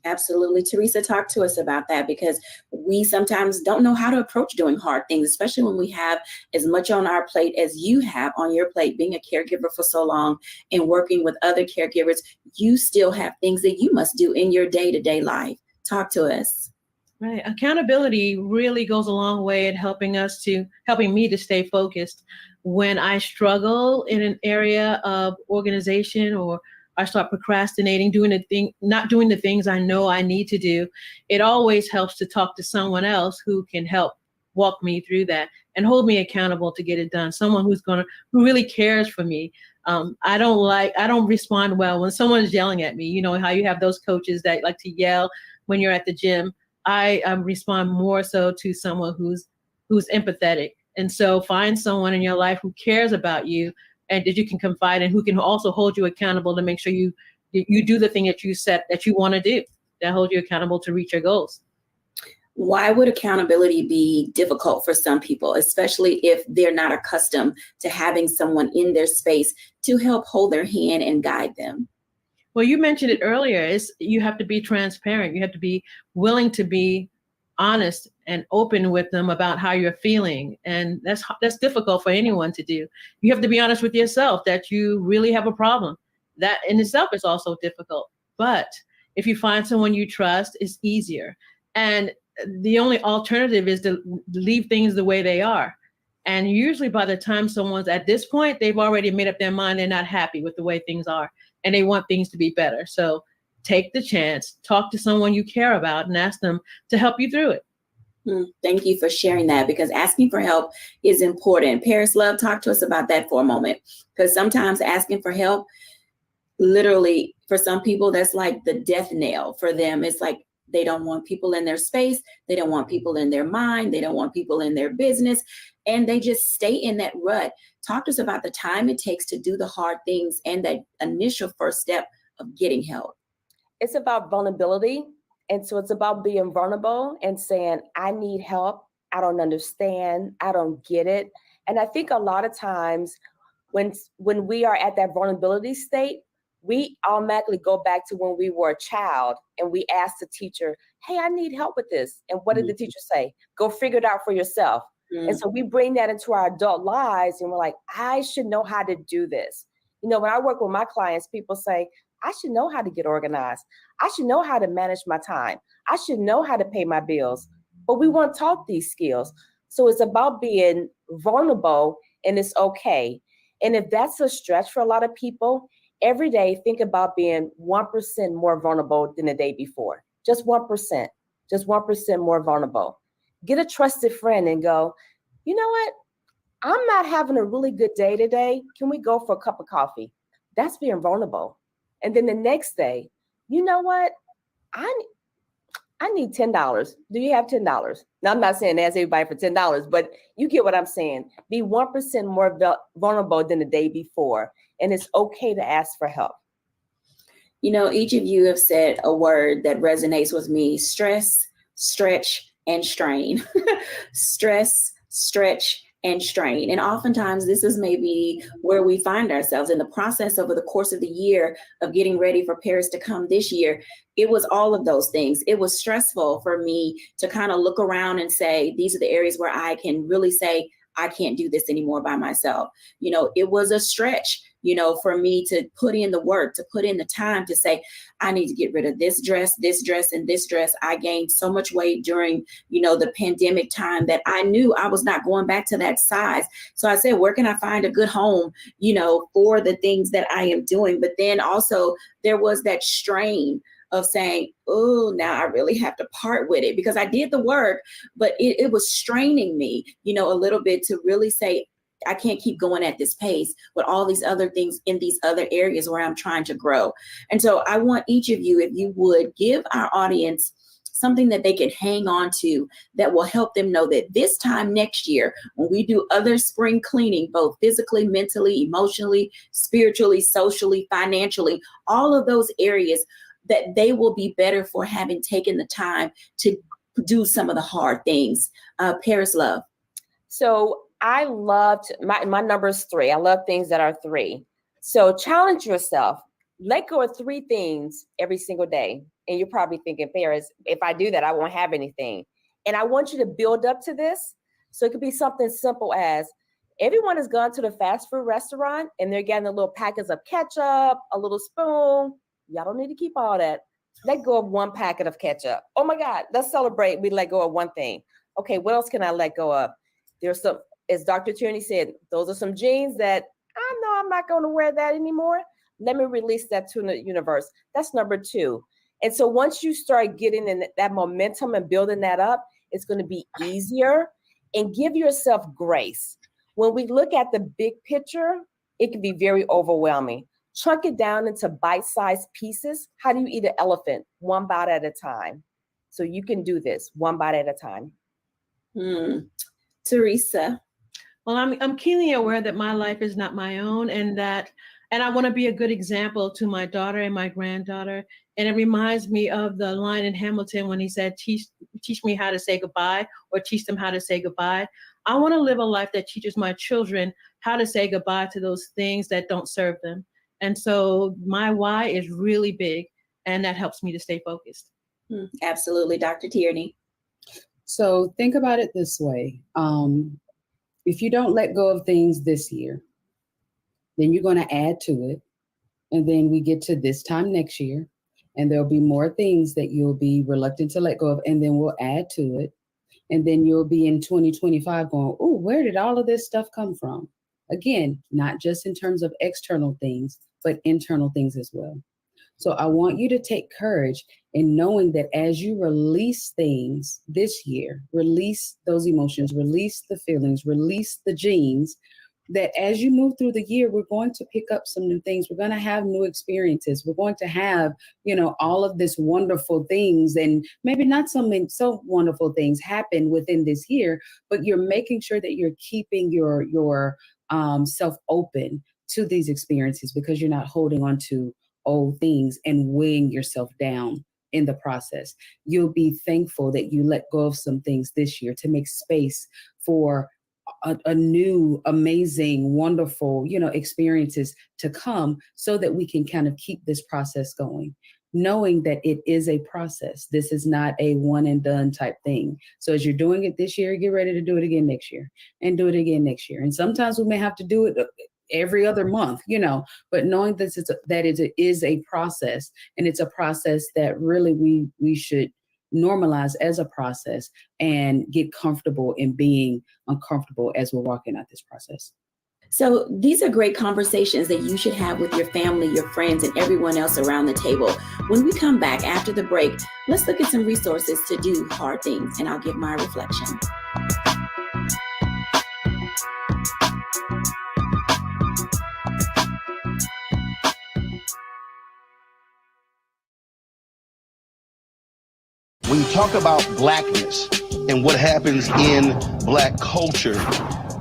Absolutely. Teresa, talk to us about that, because we sometimes don't know how to approach doing hard things, especially when we have as much on our plate as you have on your plate, being a caregiver for so long and working with other caregivers. You still have things that you must do in your day-to-day life. Talk to us. Right. Accountability really goes a long way in helping me to stay focused. When I struggle in an area of organization, or I start procrastinating, not doing the things I know I need to do, it always helps to talk to someone else who can help walk me through that and hold me accountable to get it done. Someone who really cares for me. I don't respond well when someone is yelling at me. You know how you have those coaches that like to yell when you're at the gym. I respond more so to someone who's empathetic. And so find someone in your life who cares about you and that you can confide in, who can also hold you accountable to make sure you do the thing that you set that you want to do, that hold you accountable to reach your goals. Why would accountability be difficult for some people, especially if they're not accustomed to having someone in their space to help hold their hand and guide them? Well, you mentioned it earlier. You have to be transparent. You have to be willing to be honest and open with them about how you're feeling. And that's difficult for anyone to do. You have to be honest with yourself that you really have a problem. That in itself is also difficult. But if you find someone you trust, it's easier. And the only alternative is to leave things the way they are. And usually by the time someone's at this point, they've already made up their mind. They're not happy with the way things are, and they want things to be better. So take the chance, talk to someone you care about, and ask them to help you through it. Thank you for sharing that, because asking for help is important. Paris Love, talk to us about that for a moment, because sometimes asking for help, literally for some people, that's like the death knell for them. It's like they don't want people in their space. They don't want people in their mind. They don't want people in their business. And they just stay in that rut. Talk to us about the time it takes to do the hard things and that initial first step of getting help. It's about vulnerability. And so it's about being vulnerable and saying, I need help. I don't understand. I don't get it. And I think a lot of times when we are at that vulnerability state, we automatically go back to when we were a child and we asked the teacher, hey, I need help with this. And what did the teacher say? Go figure it out for yourself. And so we bring that into our adult lives and we're like, I should know how to do this. You know, when I work with my clients, people say, I should know how to get organized. I should know how to manage my time. I should know how to pay my bills. But we weren't taught these skills. So it's about being vulnerable, and it's okay. And if that's a stretch for a lot of people, every day think about being 1% more vulnerable than the day before. Just 1%. Just 1% more vulnerable. Get a trusted friend and go, you know what? I'm not having a really good day today. Can we go for a cup of coffee? That's being vulnerable. And then the next day, you know what? I need $10. Do you have $10? Now, I'm not saying ask everybody for $10, but you get what I'm saying. Be 1% more vulnerable than the day before. And it's okay to ask for help. You know, each of you have said a word that resonates with me: stress, stretch, and strain. Stress, stretch, and strain. And oftentimes this is maybe where we find ourselves in the process over the course of the year of getting ready for Paris to come this year. It was all of those things. It was stressful for me to kind of look around and say, these are the areas where I can really say, I can't do this anymore by myself. You know, it was a stretch, you know, for me to put in the work, to put in the time to say, I need to get rid of this dress, and this dress. I gained so much weight during, you know, the pandemic time that I knew I was not going back to that size. So I said, where can I find a good home, you know, for the things that I am doing? But then also there was that strain of saying, oh, now I really have to part with it, because I did the work, but it was straining me, you know, a little bit to really say, I can't keep going at this pace with all these other things in these other areas where I'm trying to grow. And so I want each of you, if you would, give our audience something that they can hang on to that will help them know that this time next year, when we do other spring cleaning, both physically, mentally, emotionally, spiritually, socially, financially, all of those areas, that they will be better for having taken the time to do some of the hard things. Paris Love. So I loved, my number is 3. I love things that are 3. So challenge yourself. Let go of 3 things every single day. And you're probably thinking, Paris, if I do that, I won't have anything. And I want you to build up to this. So it could be something simple as, everyone has gone to the fast food restaurant and they're getting a little packets of ketchup, a little spoon. Y'all don't need to keep all that. Let go of 1 packet of ketchup. Oh my God, let's celebrate. We let go of 1 thing. Okay, what else can I let go of? There's some, as Dr. Tierney said, those are some jeans that I know I'm not going to wear that anymore. Let me release that to the universe. That's number 2. And so once you start getting in that momentum and building that up, it's going to be easier. And give yourself grace. When we look at the big picture, it can be very overwhelming. Chunk it down into bite-sized pieces. How do you eat an elephant? 1 bite at a time. So you can do this 1 bite at a time. Teresa. Well, I'm keenly aware that my life is not my own, and I want to be a good example to my daughter and my granddaughter. And it reminds me of the line in Hamilton when he said, teach me how to say goodbye, or teach them how to say goodbye. I want to live a life that teaches my children how to say goodbye to those things that don't serve them. And so my why is really big, and that helps me to stay focused. Absolutely, Dr. Tierney. So think about it this way. If you don't let go of things this year, then you're going to add to it. And then we get to this time next year, and there'll be more things that you'll be reluctant to let go of, and then we'll add to it. And then you'll be in 2025 going, oh, where did all of this stuff come from? Again, not just in terms of external things, but internal things as well. So I want you to take courage in knowing that as you release things this year, release those emotions, release the feelings, release the genes, that as you move through the year, we're going to pick up some new things. We're going to have new experiences. We're going to have, all of this wonderful things, and maybe not so wonderful things happen within this year, but you're making sure that you're keeping your self open to these experiences, because you're not holding on to old things and weighing yourself down in the process. You'll be thankful that you let go of some things this year to make space for a new, amazing, wonderful, experiences to come, so that we can kind of keep this process going, knowing that it is a process. This is not a one and done type thing. So as you're doing it this year, get ready to do it again next year, and do it again next year. And sometimes we may have to do it every other month, but knowing that it is a process, and it's a process that really we should normalize as a process and get comfortable in being uncomfortable as we're walking out this process. So these are great conversations that you should have with your family, your friends, and everyone else around the table. When we come back after the break, let's look at some resources to do hard things, and I'll give my reflection. When you talk about blackness and what happens in Black culture,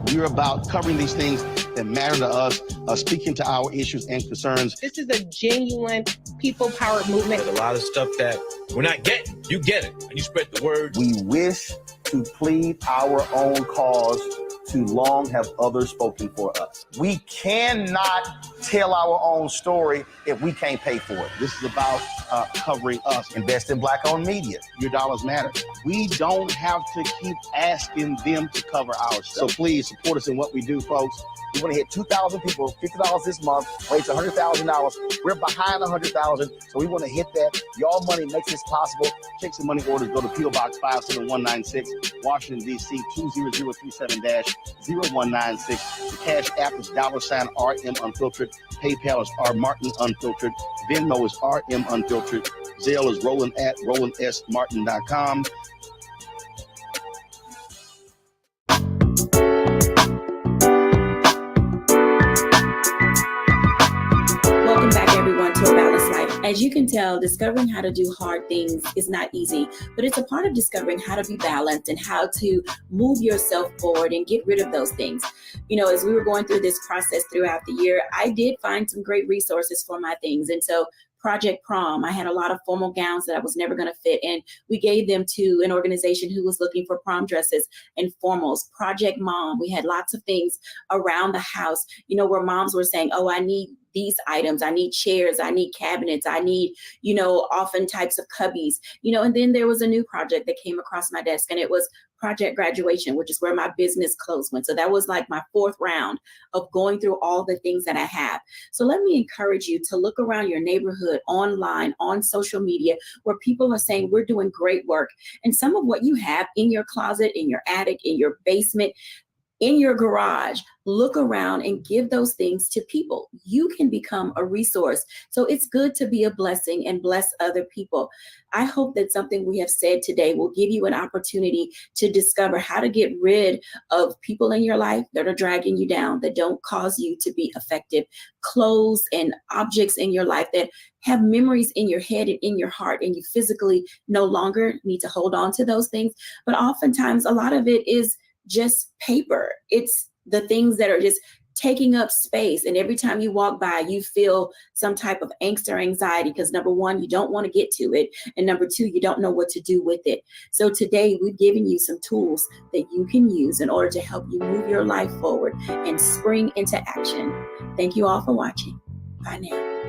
we're about covering these things that matter to us, speaking to our issues and concerns. This is a genuine people-powered movement. There's a lot of stuff that we're not getting. You get it, and you spread the word. We wish to plead our own cause. Too long have others spoken for us. We cannot tell our own story if we can't pay for it. This is about covering us. Invest in Black-owned media. Your dollars matter. We don't have to keep asking them to cover our stuff. So please support us in what we do, folks. We want to hit 2,000 people, $50 this month, raise $100,000. We're behind 100,000, so we want to hit that. Your money makes this possible. Take some money orders. Go to P.O. Box 57196, Washington, D.C. 20037-0196. The Cash App is $RM Unfiltered. PayPal is R Martin Unfiltered. Venmo is RM Unfiltered. Zelle is Roland at RolandSMartin.com. Welcome back, everyone, to A Balanced Life. As you can tell, discovering how to do hard things is not easy, but it's a part of discovering how to be balanced and how to move yourself forward and get rid of those things. As we were going through this process throughout the year, I did find some great resources for my things. And so Project Prom, I had a lot of formal gowns that I was never going to fit, and we gave them to an organization who was looking for prom dresses and formals. Project Mom, we had lots of things around the house, where moms were saying, oh, I need these items, I need chairs, I need cabinets, I need, often types of cubbies, and then there was a new project that came across my desk, and it was Project Graduation, which is where my business clothes went. So that was like my fourth round of going through all the things that I have. So let me encourage you to look around your neighborhood, online, on social media, where people are saying we're doing great work. And some of what you have in your closet, in your attic, in your basement, in your garage, look around and give those things to people. You can become a resource. So it's good to be a blessing and bless other people. I hope that something we have said today will give you an opportunity to discover how to get rid of people in your life that are dragging you down, that don't cause you to be effective, clothes and objects in your life that have memories in your head and in your heart, and you physically no longer need to hold on to those things. But oftentimes, a lot of it is just paper. It's the things that are just taking up space. And every time you walk by, you feel some type of angst or anxiety because number one, you don't want to get to it. And number two, you don't know what to do with it. So today we've given you some tools that you can use in order to help you move your life forward and spring into action. Thank you all for watching. Bye now.